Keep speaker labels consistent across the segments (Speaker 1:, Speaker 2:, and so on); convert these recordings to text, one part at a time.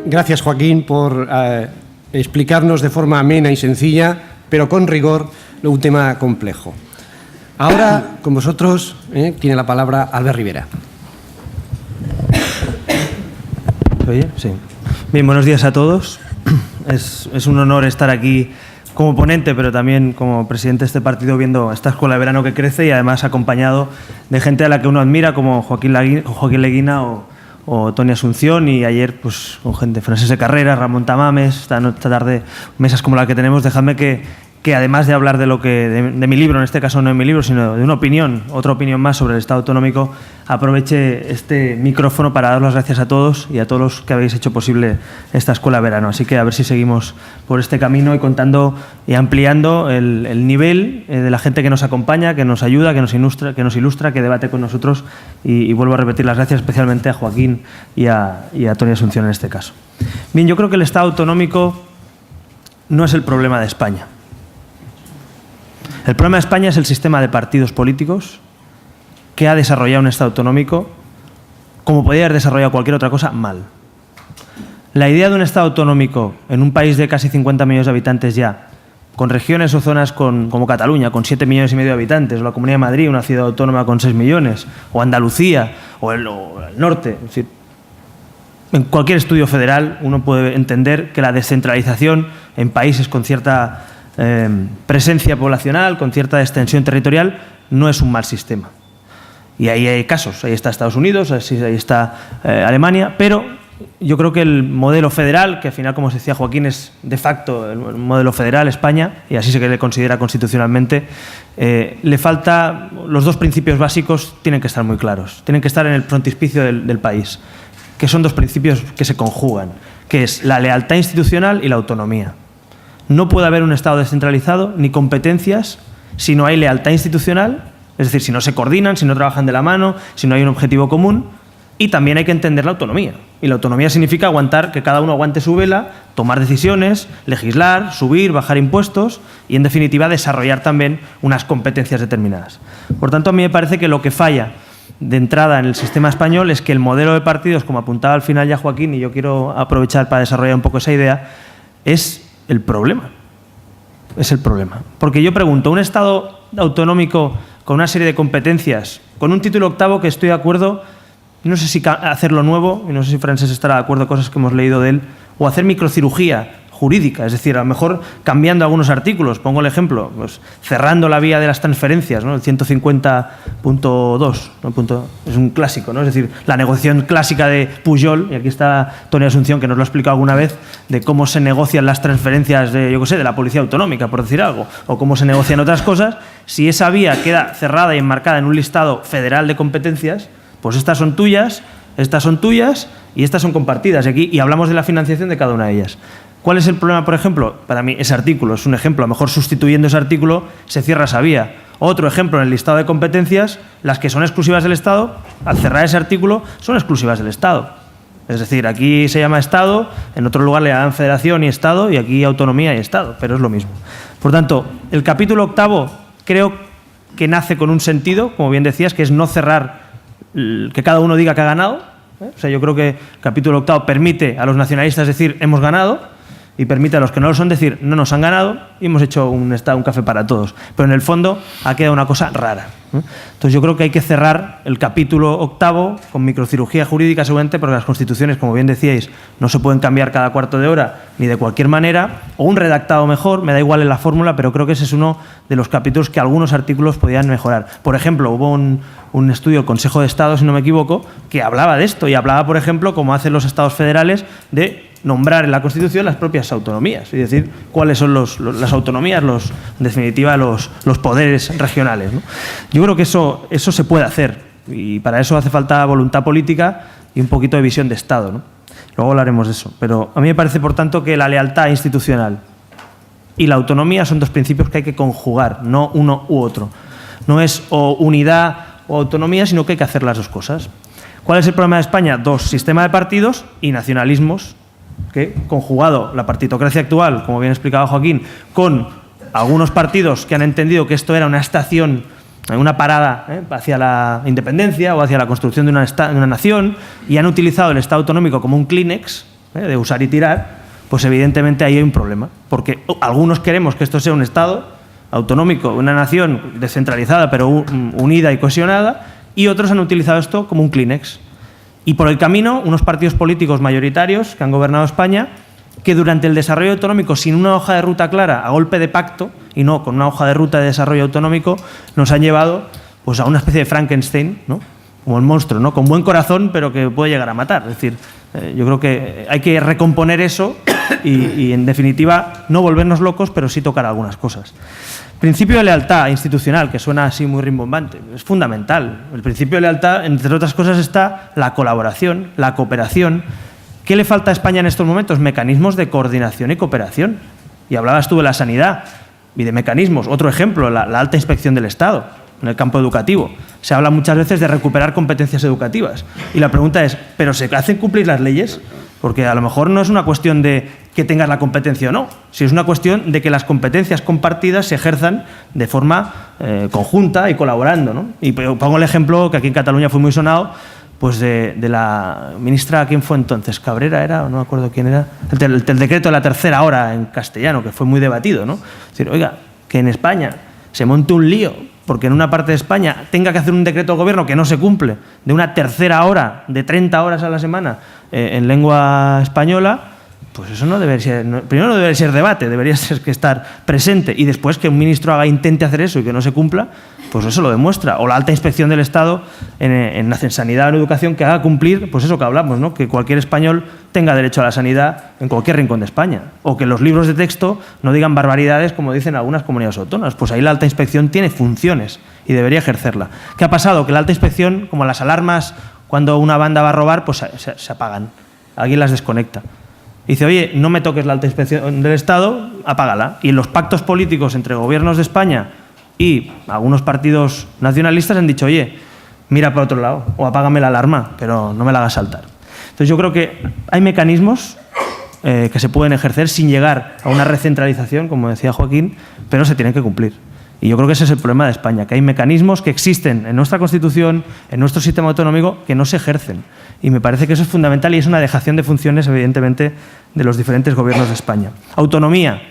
Speaker 1: Gracias, Joaquín, por explicarnos de forma amena y sencilla, pero con rigor, un tema complejo. Ahora, con vosotros, tiene la palabra Albert Rivera.
Speaker 2: ¿Oye? Sí. Bien, buenos días a todos. Es un honor estar aquí como ponente, pero también como presidente de este partido, viendo esta escuela de verano que crece y además acompañado de gente a la que uno admira, como Joaquín Leguina o Tony Asunción, y ayer pues con gente, Francesc de Carrera, Ramón Tamames, esta tarde mesas como la que tenemos. Dejadme que además de hablar de mi libro, en este caso no de mi libro, sino de una opinión, otra opinión más sobre el Estado autonómico, aproveche este micrófono para dar las gracias a todos y a todos los que habéis hecho posible esta escuela de verano. Así que a ver si seguimos por este camino y contando y ampliando el nivel de la gente que nos acompaña, que nos ayuda, que nos ilustra, que debate con nosotros, y vuelvo a repetir las gracias especialmente a Joaquín y a Tony Asunción en este caso. Bien, yo creo que el Estado autonómico no es el problema de España. El problema de España es el sistema de partidos políticos que ha desarrollado un Estado autonómico, como podría haber desarrollado cualquier otra cosa, mal. La idea de un Estado autonómico en un país de casi 50 millones de habitantes ya, con regiones o zonas como Cataluña, con 7,5 millones de habitantes, o la Comunidad de Madrid, una ciudad autónoma con 6 millones, o Andalucía, o el norte, es decir, en cualquier estudio federal uno puede entender que la descentralización en países con cierta presencia poblacional, con cierta extensión territorial, no es un mal sistema. Y ahí hay casos, ahí está Estados Unidos, ahí está Alemania, pero yo creo que el modelo federal, que al final, como os decía Joaquín, es de facto el modelo federal España, y así se le considera constitucionalmente, le falta, los dos principios básicos tienen que estar muy claros, tienen que estar en el frontispicio del país, que son dos principios que se conjugan, que es la lealtad institucional y la autonomía. No puede haber un Estado descentralizado ni competencias si no hay lealtad institucional, es decir, si no se coordinan, si no trabajan de la mano, si no hay un objetivo común. Y también hay que entender la autonomía. Y la autonomía significa aguantar, que cada uno aguante su vela, tomar decisiones, legislar, subir, bajar impuestos y, en definitiva, desarrollar también unas competencias determinadas. Por tanto, a mí me parece que lo que falla de entrada en el sistema español es que el modelo de partidos, como apuntaba al final ya Joaquín, y yo quiero aprovechar para desarrollar un poco esa idea, es el problema. Es el problema. Porque yo pregunto, un Estado autonómico con una serie de competencias, con un título octavo que estoy de acuerdo, no sé si hacerlo nuevo, y no sé si Francesc estará de acuerdo con cosas que hemos leído de él, o hacer microcirugía jurídica, es decir, a lo mejor cambiando algunos artículos. Pongo el ejemplo, pues, cerrando la vía de las transferencias, ¿no? El 150.2, ¿no? Es un clásico, ¿no? Es decir, la negociación clásica de Pujol, y aquí está Tony Asunción, que nos lo ha explicado alguna vez, de cómo se negocian las transferencias de, yo qué sé, de la Policía Autonómica, por decir algo, o cómo se negocian otras cosas. Si esa vía queda cerrada y enmarcada en un listado federal de competencias, pues estas son tuyas y estas son compartidas. Y hablamos de la financiación de cada una de ellas. ¿Cuál es el problema, por ejemplo? Para mí ese artículo es un ejemplo. A lo mejor sustituyendo ese artículo se cierra esa vía. Otro ejemplo, en el listado de competencias, las que son exclusivas del Estado, al cerrar ese artículo, son exclusivas del Estado. Es decir, aquí se llama Estado, en otro lugar le llaman Federación y Estado, y aquí autonomía y Estado, pero es lo mismo. Por tanto, el capítulo octavo creo que nace con un sentido, como bien decías, que es no cerrar, que cada uno diga que ha ganado. O sea, yo creo que el capítulo octavo permite a los nacionalistas decir hemos ganado, y permite a los que no lo son decir no nos han ganado y hemos hecho un café para todos. Pero en el fondo ha quedado una cosa rara. Entonces yo creo que hay que cerrar el capítulo octavo con microcirugía jurídica seguramente, porque las constituciones, como bien decíais, no se pueden cambiar cada cuarto de hora ni de cualquier manera, o un redactado mejor, me da igual en la fórmula, pero creo que ese es uno de los capítulos que algunos artículos podían mejorar. Por ejemplo, hubo un estudio del Consejo de Estado, si no me equivoco, que hablaba de esto y hablaba, por ejemplo, como hacen los estados federales, de nombrar en la Constitución las propias autonomías y decir cuáles son las autonomías, en definitiva, los poderes regionales, ¿no? Yo creo que eso se puede hacer, y para eso hace falta voluntad política y un poquito de visión de Estado, ¿no? Luego hablaremos de eso. Pero a mí me parece, por tanto, que la lealtad institucional y la autonomía son dos principios que hay que conjugar, no uno u otro. No es o unidad o autonomía, sino que hay que hacer las dos cosas. ¿Cuál es el problema de España? Dos, sistema de partidos y nacionalismos, que conjugado la partitocracia actual, como bien explicaba Joaquín, con algunos partidos que han entendido que esto era una estación, una parada hacia la independencia o hacia la construcción de una nación, y han utilizado el Estado autonómico como un Kleenex de usar y tirar, pues evidentemente ahí hay un problema. Porque algunos queremos que esto sea un Estado autonómico, una nación descentralizada pero unida y cohesionada, y otros han utilizado esto como un Kleenex. Y por el camino, unos partidos políticos mayoritarios que han gobernado España, que durante el desarrollo autonómico, sin una hoja de ruta clara, a golpe de pacto, y no con una hoja de ruta de desarrollo autonómico, nos han llevado pues, a una especie de Frankenstein, ¿no? Como el monstruo, ¿no? Con buen corazón, pero que puede llegar a matar. Es decir, yo creo que hay que recomponer eso y, en definitiva, no volvernos locos, pero sí tocar algunas cosas. Principio de lealtad institucional, que suena así muy rimbombante, es fundamental. El principio de lealtad, entre otras cosas, está la colaboración, la cooperación. ¿Qué le falta a España en estos momentos? Mecanismos de coordinación y cooperación. Y hablabas tú de la sanidad y de mecanismos. Otro ejemplo, la alta inspección del Estado en el campo educativo. Se habla muchas veces de recuperar competencias educativas. Y la pregunta es, ¿pero se hacen cumplir las leyes? Porque a lo mejor no es una cuestión de que tengas la competencia o no, si es una cuestión de que las competencias compartidas se ejerzan de forma conjunta y colaborando, ¿no? Y pongo el ejemplo que aquí en Cataluña fue muy sonado, pues de la ministra, ¿quién fue entonces? ¿Cabrera era? No me acuerdo quién era. El decreto de la tercera hora en castellano, que fue muy debatido, ¿no? Es decir, oiga, que en España se monte un lío porque en una parte de España tenga que hacer un decreto del gobierno que no se cumple, de una tercera hora, de 30 horas a la semana en lengua española, pues eso no debería ser, primero no debería ser debate, debería ser que estar presente, y después que un ministro intente hacer eso y que no se cumpla, pues eso lo demuestra. O la alta inspección del Estado en sanidad o en educación, que haga cumplir, pues eso que hablamos, ¿no? Que cualquier español tenga derecho a la sanidad en cualquier rincón de España. O que los libros de texto no digan barbaridades como dicen algunas comunidades autónomas. Pues ahí la alta inspección tiene funciones y debería ejercerla. ¿Qué ha pasado? Que la alta inspección, como las alarmas cuando una banda va a robar, pues se apagan. Alguien las desconecta. Dice, oye, no me toques la alta inspección del Estado, apágala. Y en los pactos políticos entre gobiernos de España y algunos partidos nacionalistas han dicho, oye, mira por otro lado, o apágame la alarma, pero no me la hagas saltar. Entonces yo creo que hay mecanismos que se pueden ejercer sin llegar a una recentralización, como decía Joaquín, pero se tienen que cumplir. Y yo creo que ese es el problema de España, que hay mecanismos que existen en nuestra Constitución, en nuestro sistema autonómico, que no se ejercen. Y me parece que eso es fundamental y es una dejación de funciones, evidentemente, de los diferentes gobiernos de España. Autonomía.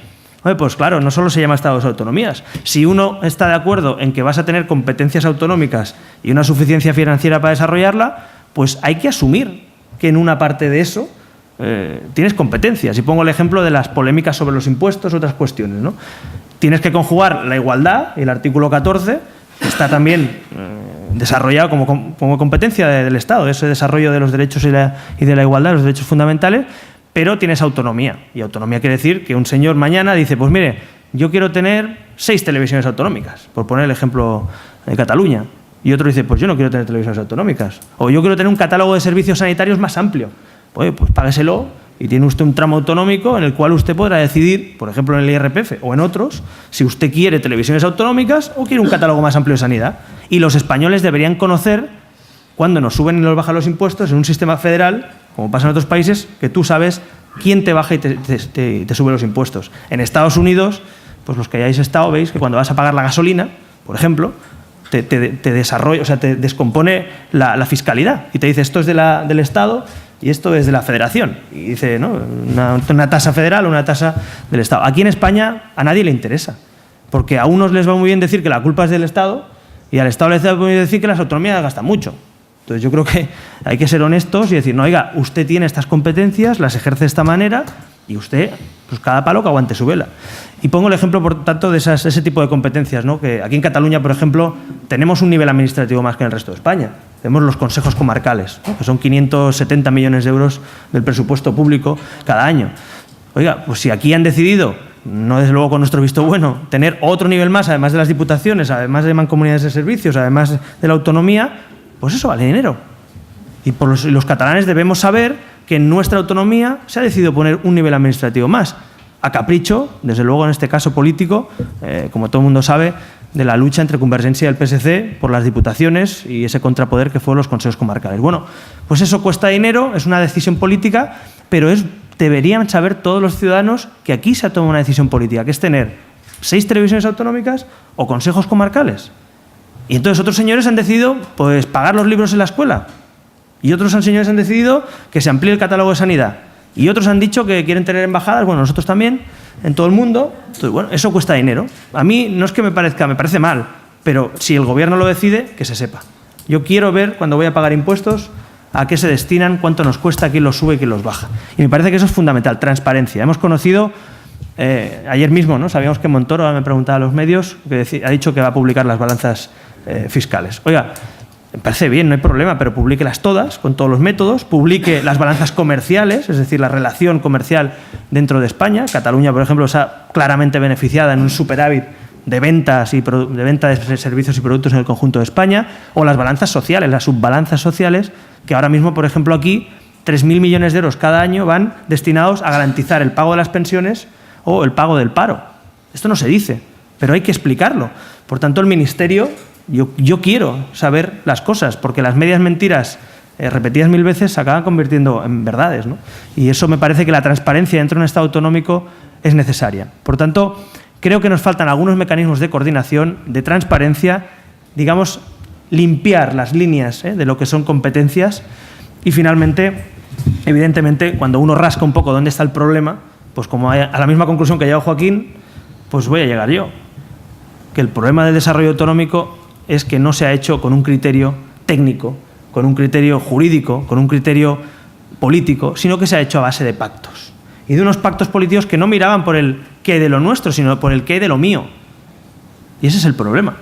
Speaker 2: Pues claro, no solo se llama Estados de autonomías. Si uno está de acuerdo en que vas a tener competencias autonómicas y una suficiencia financiera para desarrollarla, pues hay que asumir que en una parte de eso tienes competencias. Y pongo el ejemplo de las polémicas sobre los impuestos, otras cuestiones, ¿no? Tienes que conjugar la igualdad, y el artículo 14 está también desarrollado como competencia del Estado, ese desarrollo de los derechos y de la igualdad, los derechos fundamentales, pero tienes autonomía. Y autonomía quiere decir que un señor mañana dice, pues mire, yo quiero tener 6 televisiones autonómicas, por poner el ejemplo de Cataluña. Y otro dice, pues yo no quiero tener televisiones autonómicas. O yo quiero tener un catálogo de servicios sanitarios más amplio. Oye, pues págueselo y tiene usted un tramo autonómico en el cual usted podrá decidir, por ejemplo en el IRPF o en otros, si usted quiere televisiones autonómicas o quiere un catálogo más amplio de sanidad. Y los españoles deberían conocer, cuando nos suben y nos bajan los impuestos en un sistema federal, como pasa en otros países, que tú sabes quién te baja y te sube los impuestos. En Estados Unidos, pues los que hayáis estado, veis que cuando vas a pagar la gasolina, por ejemplo, te desarrolla, o sea, te descompone la fiscalidad y te dice esto es del Estado y esto es de la Federación. Y dice, ¿no? Una tasa federal o una tasa del Estado. Aquí en España a nadie le interesa, porque a unos les va muy bien decir que la culpa es del Estado y al Estado les va muy bien decir que las autonomías gastan mucho. Entonces yo creo que hay que ser honestos y decir, no, oiga, usted tiene estas competencias, las ejerce de esta manera y usted, pues cada palo que aguante su vela. Y pongo el ejemplo, por tanto, de ese tipo de competencias, ¿no? Que aquí en Cataluña, por ejemplo, tenemos un nivel administrativo más que en el resto de España. Tenemos los consejos comarcales, ¿no? Que son 570 millones de euros del presupuesto público cada año. Oiga, pues si aquí han decidido, no desde luego con nuestro visto bueno, tener otro nivel más, además de las diputaciones, además de mancomunidades de servicios, además de la autonomía, pues eso vale dinero. Y los catalanes debemos saber que en nuestra autonomía se ha decidido poner un nivel administrativo más, a capricho, desde luego en este caso político, como todo el mundo sabe, de la lucha entre Convergencia y el PSC por las diputaciones y ese contrapoder que fueron los consejos comarcales. Bueno, pues eso cuesta dinero, es una decisión política, pero deberían saber todos los ciudadanos que aquí se ha tomado una decisión política, que es tener 6 televisiones autonómicas o consejos comarcales. Y entonces otros señores han decidido pues, pagar los libros en la escuela. Y otros señores han decidido que se amplíe el catálogo de sanidad. Y otros han dicho que quieren tener embajadas, bueno, nosotros también, en todo el mundo. Entonces, bueno, eso cuesta dinero. A mí no es que me parece mal, pero si el gobierno lo decide, que se sepa. Yo quiero ver, cuando voy a pagar impuestos, a qué se destinan, cuánto nos cuesta, quién los sube y quién los baja. Y me parece que eso es fundamental, transparencia. Hemos conocido, ayer mismo, ¿no? Sabíamos que Montoro, me preguntaba a los medios, que ha dicho que va a publicar las balanzas fiscales. Oiga, me parece bien, no hay problema, pero publíquelas todas, con todos los métodos, publique las balanzas comerciales, es decir, la relación comercial dentro de España. Cataluña, por ejemplo, se ha claramente beneficiada en un superávit de ventas de venta de servicios y productos en el conjunto de España, o las balanzas sociales, las subbalanzas sociales, que ahora mismo, por ejemplo, aquí 3.000 millones de euros cada año van destinados a garantizar el pago de las pensiones o el pago del paro. Esto no se dice, pero hay que explicarlo. Por tanto, el Ministerio, yo quiero saber las cosas, porque las medias mentiras repetidas 1000 veces se acaban convirtiendo en verdades, ¿no? Y eso me parece que la transparencia dentro de un Estado autonómico es necesaria. Por tanto, creo que nos faltan algunos mecanismos de coordinación, de transparencia, digamos, limpiar las líneas de lo que son competencias y, finalmente, evidentemente, cuando uno rasca un poco dónde está el problema, pues como a la misma conclusión que ha llegado Joaquín, pues voy a llegar yo. Que el problema del desarrollo autonómico es que no se ha hecho con un criterio técnico, con un criterio jurídico, con un criterio político, sino que se ha hecho a base de pactos. Y de unos pactos políticos que no miraban por el qué hay de lo nuestro, sino por el qué hay de lo mío. Y ese es el problema.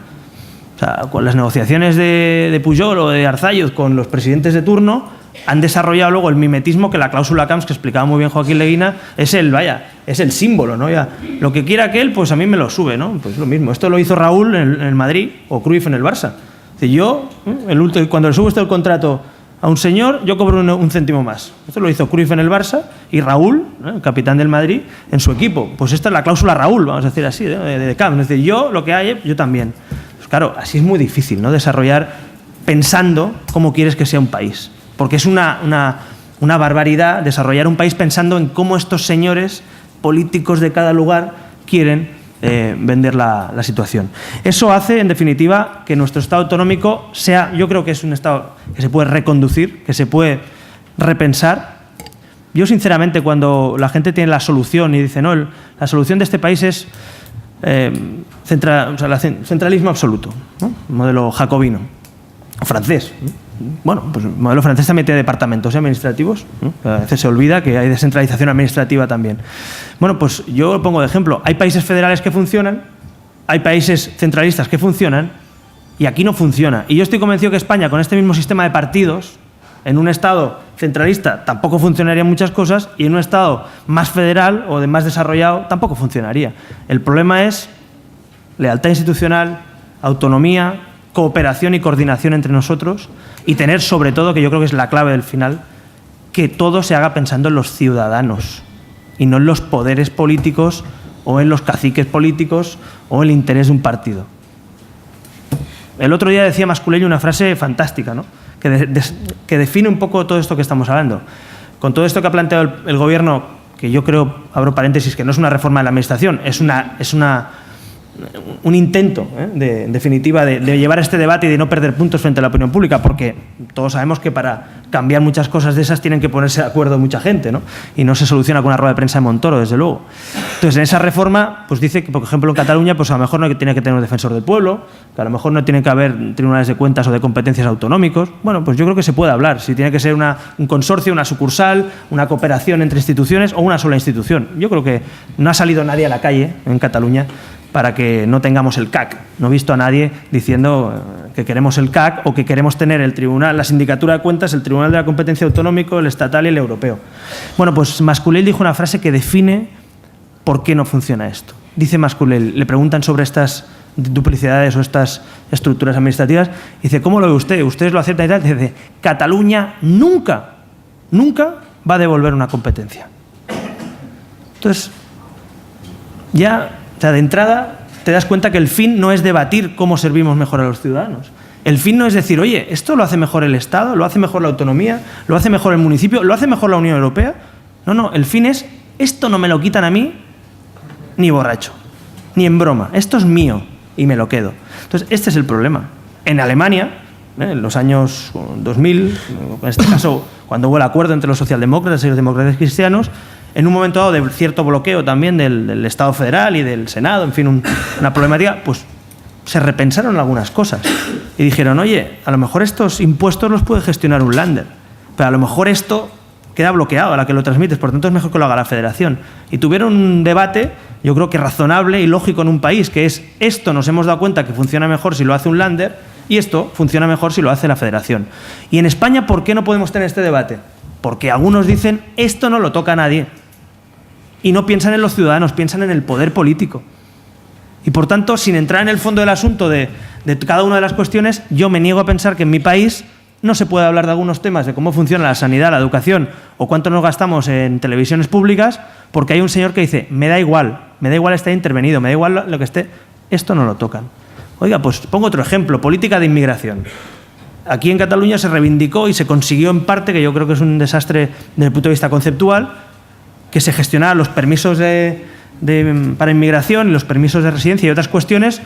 Speaker 2: O sea, con las negociaciones de Pujol o de Arzayuz con los presidentes de turno, han desarrollado luego el mimetismo que la cláusula Camps, que explicaba muy bien Joaquín Leguina, es el símbolo, ¿no? Ya, lo que quiera aquel, pues a mí me lo sube, ¿no? Pues lo mismo. Esto lo hizo Raúl en el Madrid o Cruyff en el Barça. Yo, cuando le subo el contrato a un señor, yo cobro un céntimo más. Esto lo hizo Cruyff en el Barça y Raúl, el capitán del Madrid, en su equipo. Pues esta es la cláusula Raúl, vamos a decir así, de Camps. Es decir, yo lo que hay, yo también. Pues claro, así es muy difícil, ¿no? Desarrollar pensando cómo quieres que sea un país. Porque es una barbaridad desarrollar un país pensando en cómo estos señores políticos de cada lugar quieren vender la situación. Eso hace, en definitiva, que nuestro Estado autonómico sea, yo creo que es un Estado que se puede reconducir, que se puede repensar. Yo, sinceramente, cuando la gente tiene la solución y dice, no, la solución de este país es centralismo absoluto, ¿no? Modelo jacobino, francés, ¿no? Bueno, pues el modelo francés también tiene departamentos administrativos, ¿no? A veces se olvida que hay descentralización administrativa también. Bueno, pues yo lo pongo de ejemplo. Hay países federales que funcionan, hay países centralistas que funcionan, y aquí no funciona. Y yo estoy convencido que España, con este mismo sistema de partidos, en un Estado centralista tampoco funcionarían muchas cosas, y en un Estado más federal o de más desarrollado tampoco funcionaría. El problema es lealtad institucional, autonomía, cooperación y coordinación entre nosotros, y tener, sobre todo, que yo creo que es la clave del final, que todo se haga pensando en los ciudadanos y no en los poderes políticos o en los caciques políticos o en el interés de un partido. El otro día decía Masculello una frase fantástica, ¿no? que define un poco todo esto que estamos hablando. Con todo esto que ha planteado el Gobierno, que yo creo, abro paréntesis, que no es una reforma de la Administración, es un intento, en definitiva, de llevar este debate y de no perder puntos frente a la opinión pública, porque todos sabemos que para cambiar muchas cosas de esas tienen que ponerse de acuerdo mucha gente, ¿no? Y no se soluciona con una rueda de prensa de Montoro, desde luego. Entonces, en esa reforma, pues dice que, por ejemplo, en Cataluña, pues a lo mejor no tiene que tener un defensor del pueblo, que a lo mejor no tiene que haber tribunales de cuentas o de competencias autonómicos. Bueno, pues yo creo que se puede hablar, si tiene que ser un consorcio, una sucursal, una cooperación entre instituciones o una sola institución. Yo creo que no ha salido nadie a la calle en Cataluña para que no tengamos el CAC. No he visto a nadie diciendo que queremos el CAC o que queremos tener el tribunal, la sindicatura de cuentas, el Tribunal de la Competencia Autonómico, el estatal y el europeo. Bueno, pues Masculell dijo una frase que define por qué no funciona esto. Dice Masculell, le preguntan sobre estas duplicidades o estas estructuras administrativas, y dice, ¿cómo lo ve usted? ¿Ustedes lo aceptan y tal? Dice, Cataluña nunca va a devolver una competencia. Entonces, ya... O sea, de entrada te das cuenta que el fin no es debatir cómo servimos mejor a los ciudadanos. El fin no es decir, oye, esto lo hace mejor el Estado, lo hace mejor la autonomía, lo hace mejor el municipio, lo hace mejor la Unión Europea. No, el fin es, esto no me lo quitan a mí ni borracho, ni en broma. Esto es mío y me lo quedo. Entonces, este es el problema. En Alemania, en los años 2000, en este caso cuando hubo el acuerdo entre los socialdemócratas y los demócratas cristianos, en un momento dado de cierto bloqueo también del Estado federal y del Senado, en fin, una problemática, pues se repensaron algunas cosas y dijeron, oye, a lo mejor estos impuestos los puede gestionar un Länder, pero a lo mejor esto queda bloqueado a la que lo transmites, por tanto es mejor que lo haga la Federación. Y tuvieron un debate, yo creo que razonable y lógico en un país, que es esto nos hemos dado cuenta que funciona mejor si lo hace un Länder y esto funciona mejor si lo hace la Federación. Y en España, ¿por qué no podemos tener este debate? Porque algunos dicen, esto no lo toca a nadie. Y no piensan en los ciudadanos, piensan en el poder político. Y por tanto, sin entrar en el fondo del asunto de cada una de las cuestiones, yo me niego a pensar que en mi país no se puede hablar de algunos temas, de cómo funciona la sanidad, la educación o cuánto nos gastamos en televisiones públicas, porque hay un señor que dice, me da igual estar intervenido, me da igual lo que esté, esto no lo tocan. Oiga, pues pongo otro ejemplo, política de inmigración. Aquí en Cataluña se reivindicó y se consiguió en parte, que yo creo que es un desastre desde el punto de vista conceptual, que se gestionaran los permisos para inmigración y los permisos de residencia y otras cuestiones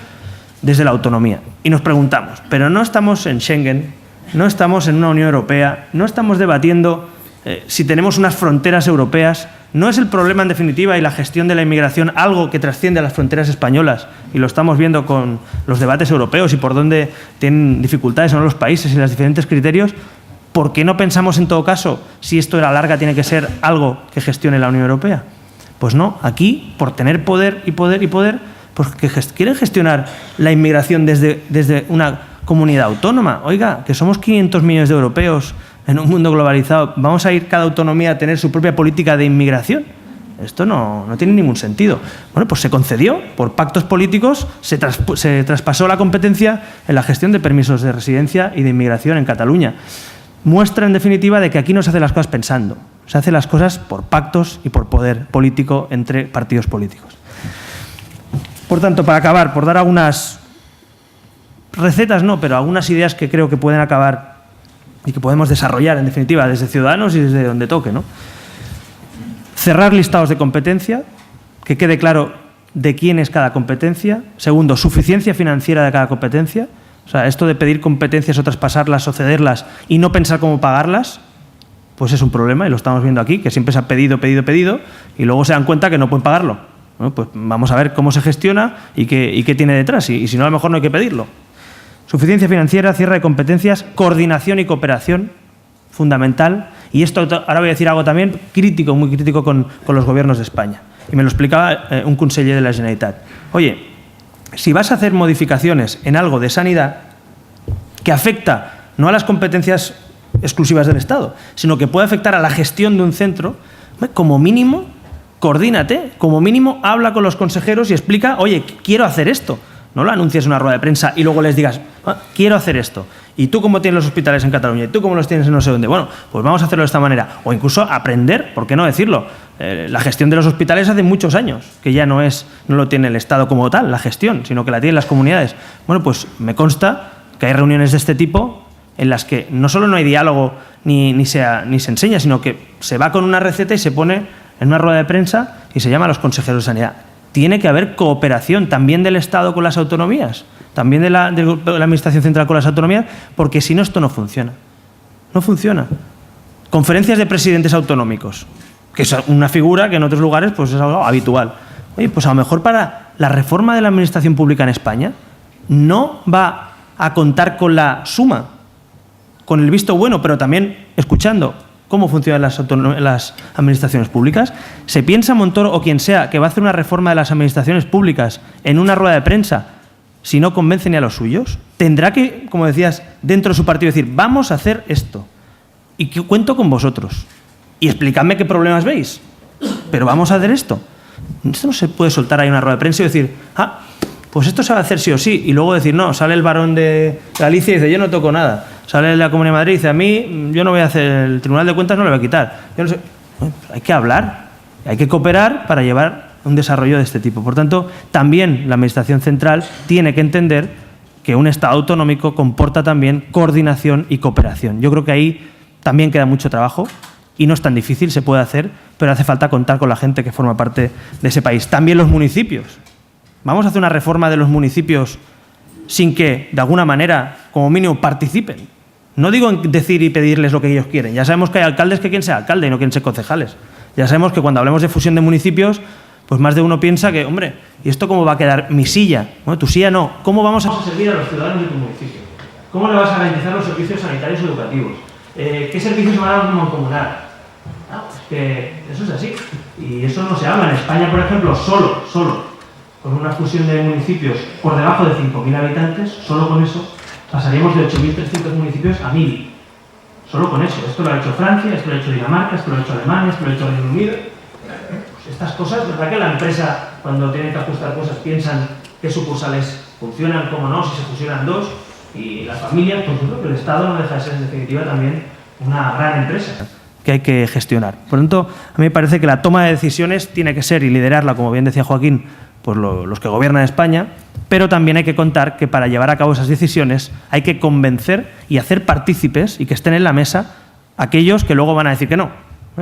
Speaker 2: desde la autonomía. Y nos preguntamos, pero no estamos en Schengen, no estamos en una Unión Europea, no estamos debatiendo si tenemos unas fronteras europeas, no es el problema en definitiva y la gestión de la inmigración algo que trasciende a las fronteras españolas y lo estamos viendo con los debates europeos y por dónde tienen dificultades o no los países y los diferentes criterios. ¿Por qué no pensamos en todo caso si esto a la larga tiene que ser algo que gestione la Unión Europea? Pues no, aquí por tener poder y poder y poder, pues que quieren gestionar la inmigración desde una comunidad autónoma. Oiga, que somos 500 millones de europeos en un mundo globalizado, ¿vamos a ir cada autonomía a tener su propia política de inmigración? Esto no tiene ningún sentido. Bueno, pues se concedió, por pactos políticos, se traspasó la competencia en la gestión de permisos de residencia y de inmigración en Cataluña. Muestra, en definitiva, de que aquí no se hacen las cosas pensando, se hacen las cosas por pactos y por poder político entre partidos políticos. Por tanto, para acabar, por dar algunas recetas, no, pero algunas ideas que creo que pueden acabar y que podemos desarrollar, en definitiva, desde Ciudadanos y desde donde toque, ¿no? Cerrar listados de competencia, que quede claro de quién es cada competencia. Segundo, suficiencia financiera de cada competencia. O sea, esto de pedir competencias o traspasarlas o cederlas y no pensar cómo pagarlas, pues es un problema y lo estamos viendo aquí, que siempre se ha pedido y luego se dan cuenta que no pueden pagarlo. Bueno, pues vamos a ver cómo se gestiona y qué tiene detrás y si no, a lo mejor no hay que pedirlo. Suficiencia financiera, cierre de competencias, coordinación y cooperación, fundamental. Y esto, ahora voy a decir algo también crítico, muy crítico con los gobiernos de España. Y me lo explicaba un conseller de la Generalitat. Oye, si vas a hacer modificaciones en algo de sanidad que afecta no a las competencias exclusivas del Estado, sino que puede afectar a la gestión de un centro, como mínimo, coordínate, como mínimo, habla con los consejeros y explica, oye, quiero hacer esto. No lo anuncies en una rueda de prensa y luego les digas, quiero hacer esto. ¿Y tú cómo tienes los hospitales en Cataluña? ¿Y tú cómo los tienes en no sé dónde? Bueno, pues vamos a hacerlo de esta manera. O incluso aprender, ¿por qué no decirlo? La gestión de los hospitales hace muchos años, que ya no lo tiene el Estado como tal, la gestión, sino que la tienen las comunidades. Bueno, pues me consta que hay reuniones de este tipo en las que no solo no hay diálogo ni se enseña, sino que se va con una receta y se pone en una rueda de prensa y se llama a los consejeros de sanidad. Tiene que haber cooperación también del Estado con las autonomías, también de la Administración Central con las autonomías, porque si no, esto no funciona. No funciona. Conferencias de presidentes autonómicos, que es una figura que en otros lugares pues es algo habitual. Oye, pues a lo mejor para la reforma de la Administración Pública en España no va a contar con la suma, con el visto bueno, pero también escuchando cómo funcionan las administraciones públicas. ¿Se piensa Montoro o quien sea que va a hacer una reforma de las administraciones públicas en una rueda de prensa si no convence ni a los suyos? Tendrá que, como decías, dentro de su partido decir, vamos a hacer esto y que cuento con vosotros y explicadme qué problemas veis, pero vamos a hacer esto. Esto no se puede soltar ahí en una rueda de prensa y decir, pues esto se va a hacer sí o sí, y luego decir, no, sale el varón de Galicia y dice, yo no toco nada. Sale de la Comunidad de Madrid y dice, a mí yo no voy a hacer, el Tribunal de Cuentas no lo voy a quitar. Yo no sé. Bueno, pues hay que hablar, hay que cooperar para llevar un desarrollo de este tipo. Por tanto, también la Administración Central tiene que entender que un Estado autonómico comporta también coordinación y cooperación. Yo creo que ahí también queda mucho trabajo y no es tan difícil, se puede hacer, pero hace falta contar con la gente que forma parte de ese país. También los municipios. Vamos a hacer una reforma de los municipios sin que, de alguna manera, como mínimo, participen. No digo en decir y pedirles lo que ellos quieren. Ya sabemos que hay alcaldes que quieren ser alcalde y no quieren ser concejales. Ya sabemos que cuando hablemos de fusión de municipios, pues más de uno piensa que, hombre, ¿y esto cómo va a quedar mi silla? Bueno, tu silla no. ¿Cómo vamos a servir a los ciudadanos de tu municipio? ¿Cómo le vas a garantizar los servicios sanitarios y educativos? ¿Qué servicios se van a dar mancomunar? Es que eso es así. Y eso no se habla. En España, por ejemplo, solo con una fusión de municipios por debajo de 5.000 habitantes, solo con eso, pasaríamos de 8.300 municipios a 1.000. Solo con eso. Esto lo ha hecho Francia, esto lo ha hecho Dinamarca, esto lo ha hecho Alemania, esto lo ha hecho Reino Unido. Pues estas cosas, ¿verdad que la empresa, cuando tienen que ajustar cosas, piensan qué sucursales funcionan, cómo no, si se fusionan dos? Y las familias, pues yo creo que el Estado no deja de ser, en definitiva, también una gran empresa que hay que gestionar. Por lo tanto, a mí me parece que la toma de decisiones tiene que ser, y liderarla, como bien decía Joaquín, pues los que gobiernan España, pero también hay que contar que para llevar a cabo esas decisiones hay que convencer y hacer partícipes y que estén en la mesa aquellos que luego van a decir que no.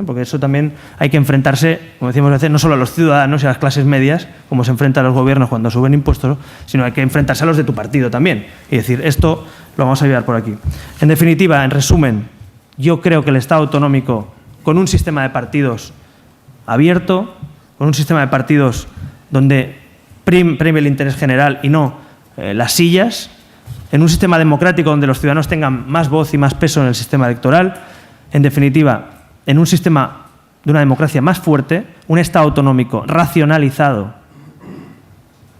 Speaker 2: Porque eso también hay que enfrentarse, como decíamos a veces, no solo a los ciudadanos y a las clases medias, como se enfrentan los gobiernos cuando suben impuestos, sino hay que enfrentarse a los de tu partido también y decir, esto lo vamos a llevar por aquí. En definitiva, en resumen, yo creo que el Estado autonómico, con un sistema de partidos abierto, con un sistema de partidos donde premie el interés general y no las sillas, en un sistema democrático donde los ciudadanos tengan más voz y más peso en el sistema electoral, en definitiva, en un sistema de una democracia más fuerte, un Estado autonómico racionalizado,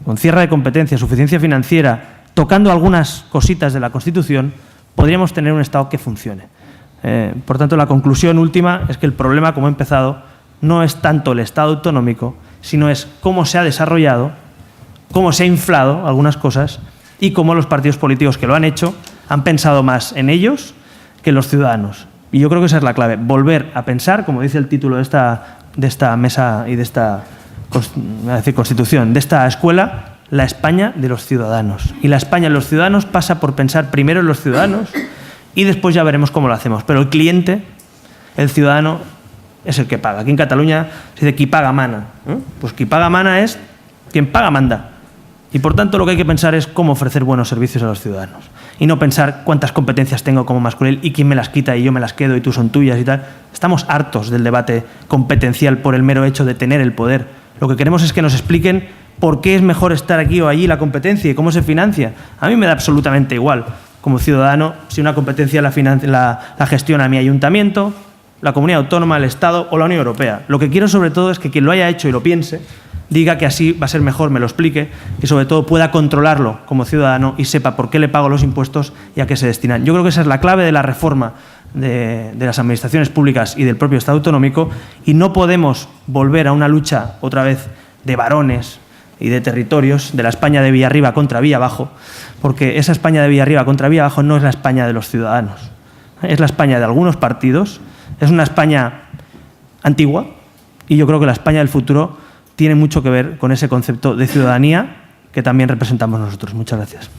Speaker 2: con cierre de competencias, suficiencia financiera, tocando algunas cositas de la Constitución, podríamos tener un Estado que funcione. Por tanto, la conclusión última es que el problema, como he empezado, no es tanto el Estado autonómico, sino es cómo se ha desarrollado, cómo se ha inflado algunas cosas y cómo los partidos políticos que lo han hecho han pensado más en ellos que en los ciudadanos. Y yo creo que esa es la clave, volver a pensar, como dice el título de esta mesa y de esta Constitución, de esta escuela, la España de los ciudadanos. Y la España de los ciudadanos pasa por pensar primero en los ciudadanos y después ya veremos cómo lo hacemos. Pero el cliente, el ciudadano, es el que paga. Aquí en Cataluña se dice qui paga mana. Pues qui paga mana es quien paga manda. Y por tanto lo que hay que pensar es cómo ofrecer buenos servicios a los ciudadanos. Y no pensar cuántas competencias tengo como masculino y quién me las quita y yo me las quedo y tú son tuyas y tal. Estamos hartos del debate competencial por el mero hecho de tener el poder. Lo que queremos es que nos expliquen por qué es mejor estar aquí o allí la competencia y cómo se financia. A mí me da absolutamente igual, como ciudadano, si una competencia la gestiona mi ayuntamiento, la comunidad autónoma, el Estado o la Unión Europea. Lo que quiero sobre todo es que quien lo haya hecho y lo piense, diga que así va a ser mejor, me lo explique, y sobre todo pueda controlarlo como ciudadano y sepa por qué le pago los impuestos y a qué se destinan. Yo creo que esa es la clave de la reforma de las administraciones públicas y del propio Estado autonómico, y no podemos volver a una lucha otra vez de varones y de territorios, de la España de Villarriba contra Villabajo, porque esa España de Villarriba contra Villabajo no es la España de los ciudadanos, es la España de algunos partidos, es una España antigua, y yo creo que la España del futuro tiene mucho que ver con ese concepto de ciudadanía que también representamos nosotros. Muchas gracias.